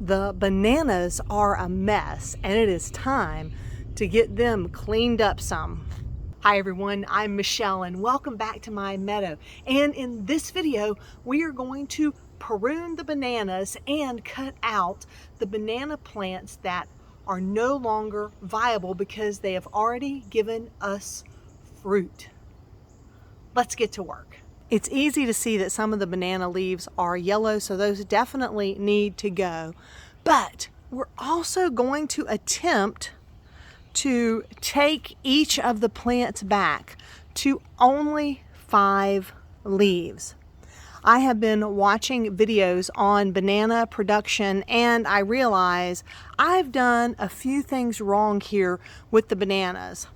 The bananas are a mess, and it is time to get them cleaned up some. Hi everyone, I'm Michelle and welcome back to my meadow. And in this video, we are going to prune the bananas and cut out the banana plants that are no longer viable because they have already given us fruit. Let's get to work. It's easy to see that some of the banana leaves are yellow, so those definitely need to go. But we're also going to attempt to take each of the plants back to only 5 leaves. I have been watching videos on banana production and I realize I've done a few things wrong here with the bananas.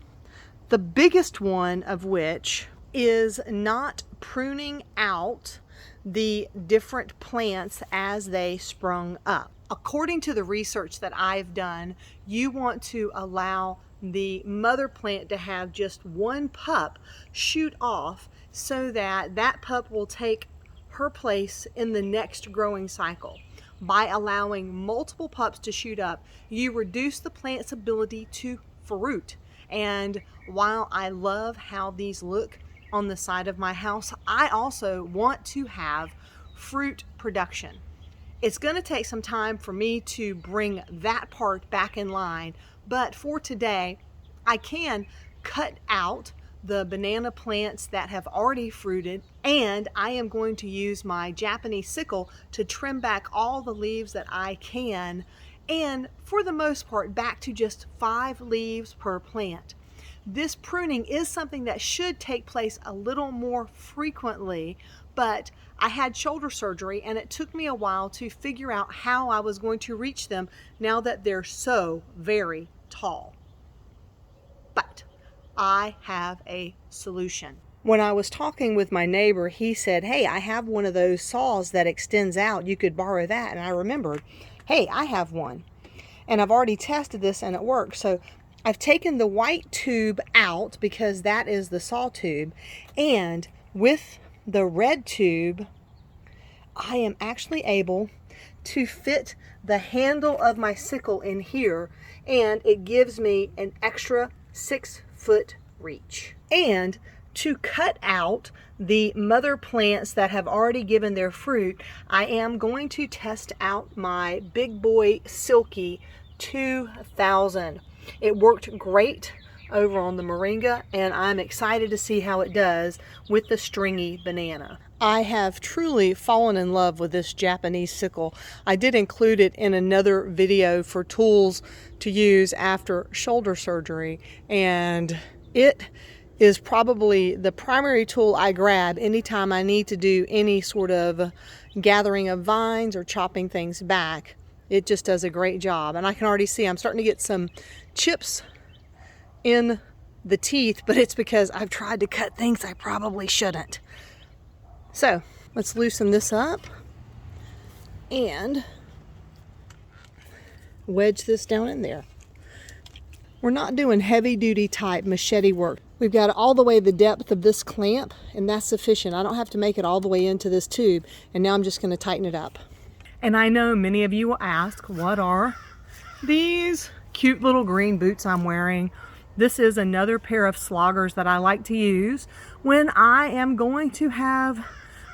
The biggest one of which is not pruning out the different plants as they sprung up. According to the research that I've done, you want to allow the mother plant to have just one pup shoot off so that that pup will take her place in the next growing cycle. By allowing multiple pups to shoot up, you reduce the plant's ability to fruit. And while I love how these look on the side of my house, I also want to have fruit production. It's going to take some time for me to bring that part back in line, but for today, I can cut out the banana plants that have already fruited, and I am going to use my Japanese sickle to trim back all the leaves that I can, and for the most part, back to just 5 leaves per plant. This pruning is something that should take place a little more frequently, but I had shoulder surgery and it took me a while to figure out how I was going to reach them now that they're so very tall. But I have a solution. When I was talking with my neighbor, he said, hey, I have one of those saws that extends out. You could borrow that. And I remembered, hey, I have one. And I've already tested this and it works. So I've taken the white tube out because that is the saw tube, and with the red tube I am actually able to fit the handle of my sickle in here, and it gives me an extra 6-foot reach. And to cut out the mother plants that have already given their fruit, I am going to test out my Big Boy Silky 2000. It worked great over on the moringa, and I'm excited to see how it does with the stringy banana. I have truly fallen in love with this Japanese sickle. I did include it in another video for tools to use after shoulder surgery, and it is probably the primary tool I grab anytime I need to do any sort of gathering of vines or chopping things back. It just does a great job, and I can already see I'm starting to get some chips in the teeth, but it's because I've tried to cut things I probably shouldn't. So let's loosen this up and wedge this down in there. We're not doing heavy duty type machete work. We've got all the way the depth of this clamp, and that's sufficient. I don't have to make it all the way into this tube, and now I'm just going to tighten it up. And I know many of you will ask, what are these cute little green boots I'm wearing? This is another pair of sloggers that I like to use when I am going to have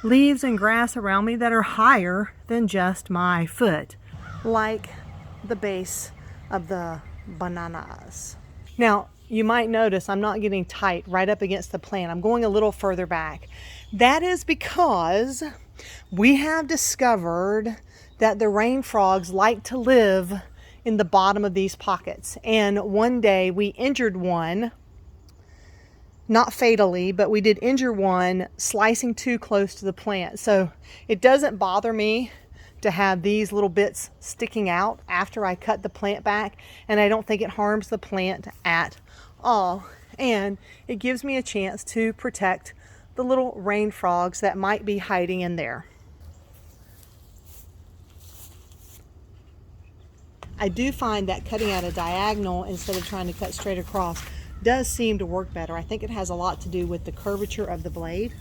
leaves and grass around me that are higher than just my foot, like the base of the bananas. Now, you might notice I'm not getting tight right up against the plant. I'm going a little further back. That is because we have discovered that the rain frogs like to live in the bottom of these pockets. And one day we injured one, not fatally, but we did injure one slicing too close to the plant. So it doesn't bother me to have these little bits sticking out after I cut the plant back, and I don't think it harms the plant at all. And it gives me a chance to protect the little rain frogs that might be hiding in there. I do find that cutting at a diagonal instead of trying to cut straight across does seem to work better. I think it has a lot to do with the curvature of the blade.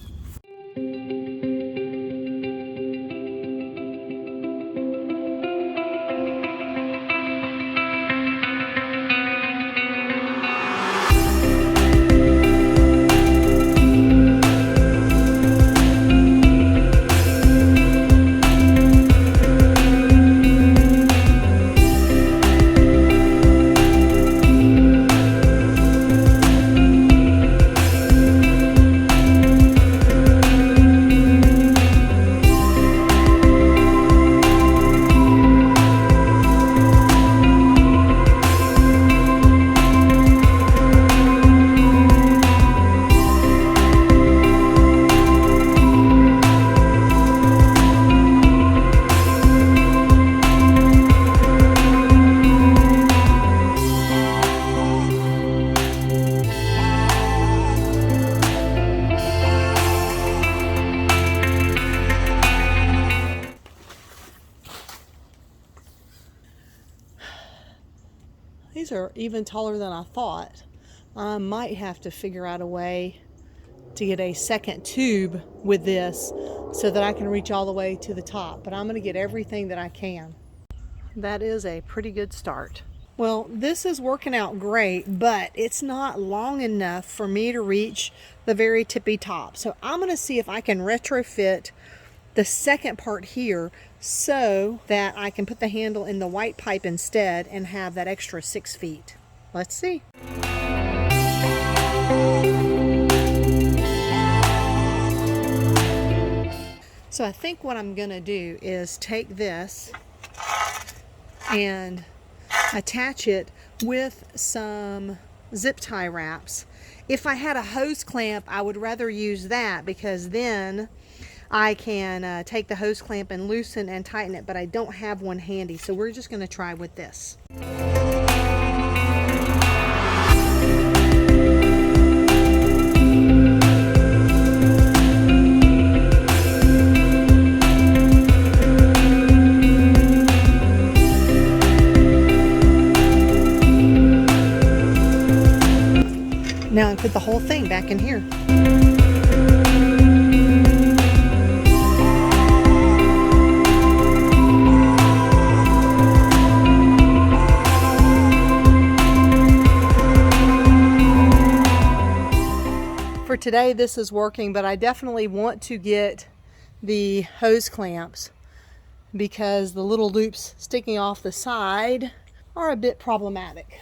These are even taller than I thought. I might have to figure out a way to get a second tube with this so that I can reach all the way to the top, but I'm going to get everything that I can. That is a pretty good start. Well, this is working out great, but it's not long enough for me to reach the very tippy top. So I'm going to see if I can retrofit the second part here so that I can put the handle in the white pipe instead and have that extra 6 feet. Let's see. So I think what I'm going to do is take this and attach it with some zip tie wraps. If I had a hose clamp, I would rather use that because then I can take the hose clamp and loosen and tighten it, but I don't have one handy, so we're just going to try with this. Now I put the whole thing back in here. For today this is working, but I definitely want to get the hose clamps because the little loops sticking off the side are a bit problematic.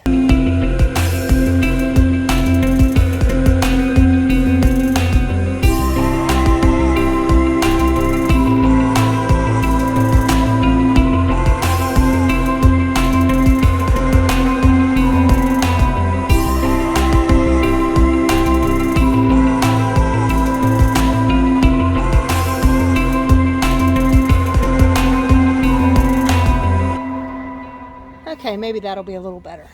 Okay, maybe that'll be a little better.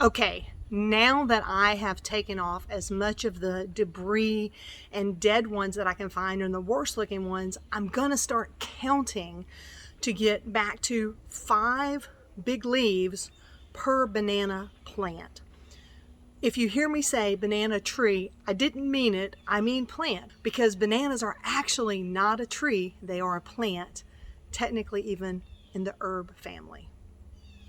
Okay, now that I have taken off as much of the debris and dead ones that I can find and the worst looking ones, I'm gonna start counting to get back to 5 big leaves per banana plant. If you hear me say banana tree, I didn't mean it, I mean plant, because bananas are actually not a tree, they are a plant, technically even in the herb family.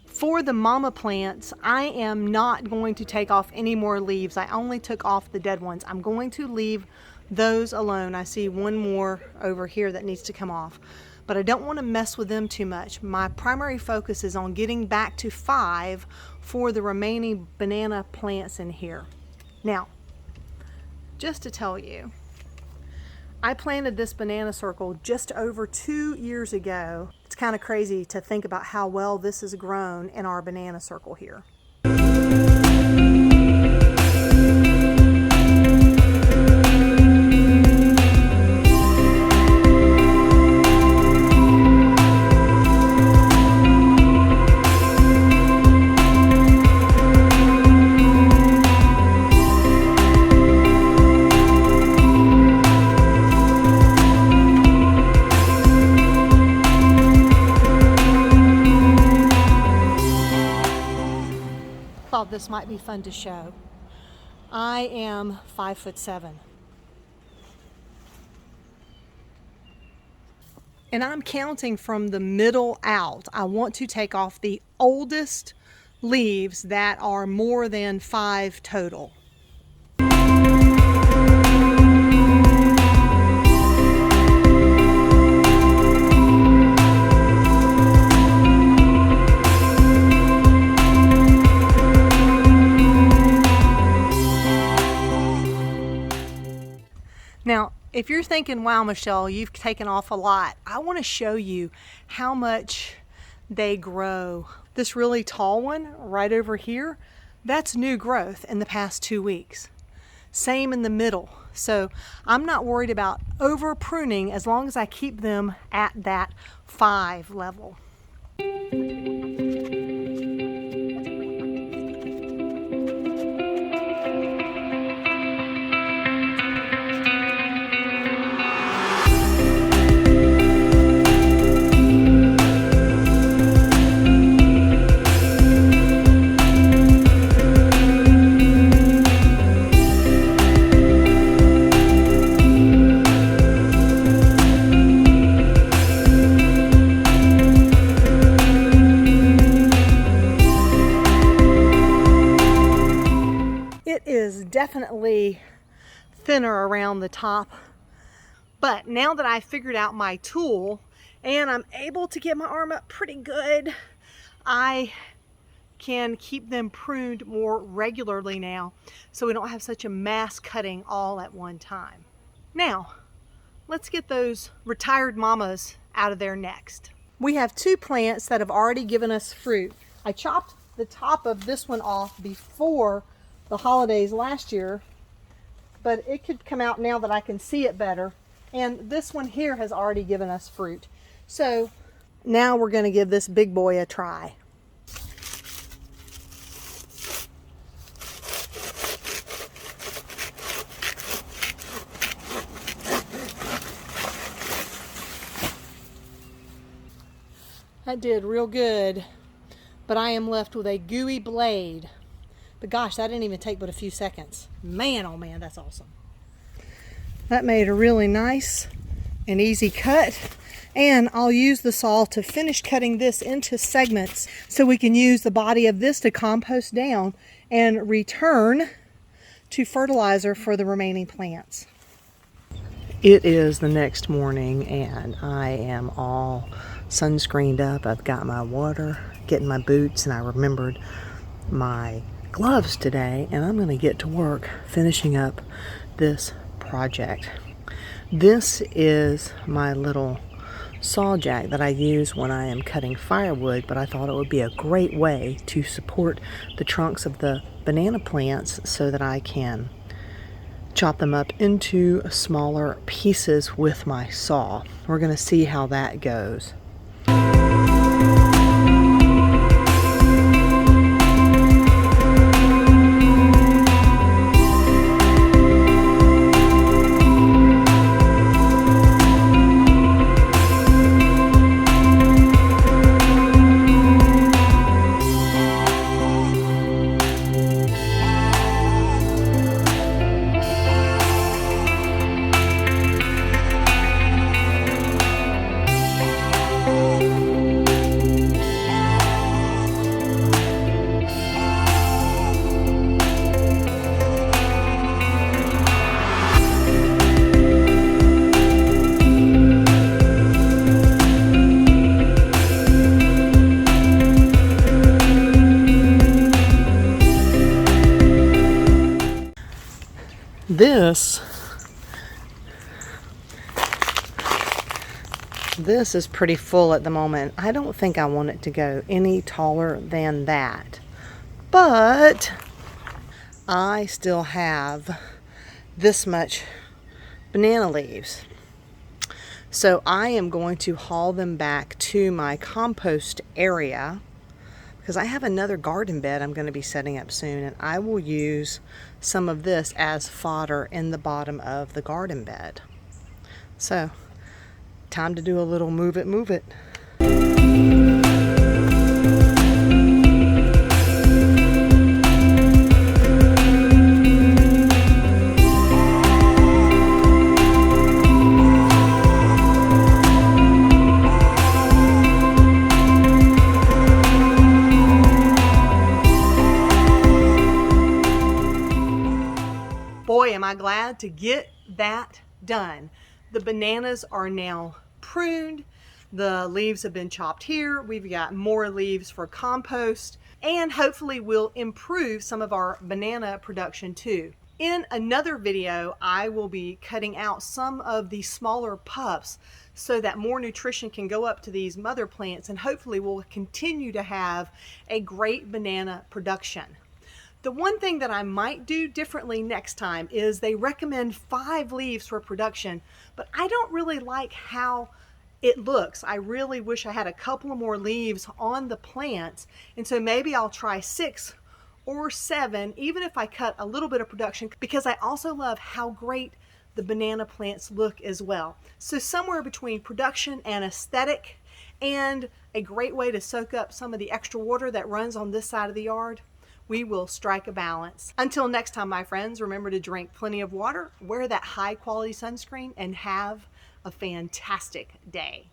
For the mama plants, I am not going to take off any more leaves. I only took off the dead ones. I'm going to leave those alone. I see one more over here that needs to come off, but I don't want to mess with them too much. My primary focus is on getting back to 5 for the remaining banana plants in here. Now, just to tell you, I planted this banana circle just over 2 years ago. It's kind of crazy to think about how well this has grown in our banana circle here. Thought this might be fun to show. I am 5'7", and I'm counting from the middle out. I want to take off the oldest leaves that are more than 5 total. Now, if you're thinking, wow, Michelle, you've taken off a lot, I want to show you how much they grow. This really tall one right over here, that's new growth in the past 2 weeks. Same in the middle. So I'm not worried about over pruning as long as I keep them at that 5 level. Definitely thinner around the top, but now that I figured out my tool and I'm able to get my arm up pretty good, I can keep them pruned more regularly now, so we don't have such a mass cutting all at one time. Now let's get those retired mamas out of there next. We have 2 plants that have already given us fruit. I chopped the top of this one off before the holidays last year, but it could come out now that I can see it better. And this one here has already given us fruit. So now we're going to give this big boy a try. That did real good, but I am left with a gooey blade. But gosh, that didn't even take but a few seconds. Man, oh man, that's awesome. That made a really nice and easy cut. And I'll use the saw to finish cutting this into segments so we can use the body of this to compost down and return to fertilizer for the remaining plants. It is the next morning and I am all sunscreened up. I've got my water, getting my boots, and I remembered my gloves today, and I'm going to get to work finishing up this project. This is my little saw jack that I use when I am cutting firewood, but I thought it would be a great way to support the trunks of the banana plants so that I can chop them up into smaller pieces with my saw. We're going to see how that goes. This is pretty full at the moment. I don't think I want it to go any taller than that, but I still have this much banana leaves. So I am going to haul them back to my compost area because I have another garden bed I'm going to be setting up soon, and I will use some of this as fodder in the bottom of the garden bed. So time to do a little move it, move it. Boy, am I glad to get that done. The bananas are now pruned. The leaves have been chopped here. We've got more leaves for compost, and hopefully we'll improve some of our banana production too. In another video, I will be cutting out some of the smaller pups so that more nutrition can go up to these mother plants, and hopefully we'll continue to have a great banana production. The one thing that I might do differently next time is they recommend 5 leaves for production, but I don't really like how it looks. I really wish I had a couple of more leaves on the plants, and so maybe I'll try 6 or 7, even if I cut a little bit of production, because I also love how great the banana plants look as well. So somewhere between production and aesthetic, and a great way to soak up some of the extra water that runs on this side of the yard, we will strike a balance. Until next time, my friends, remember to drink plenty of water, wear that high quality sunscreen, and have a fantastic day.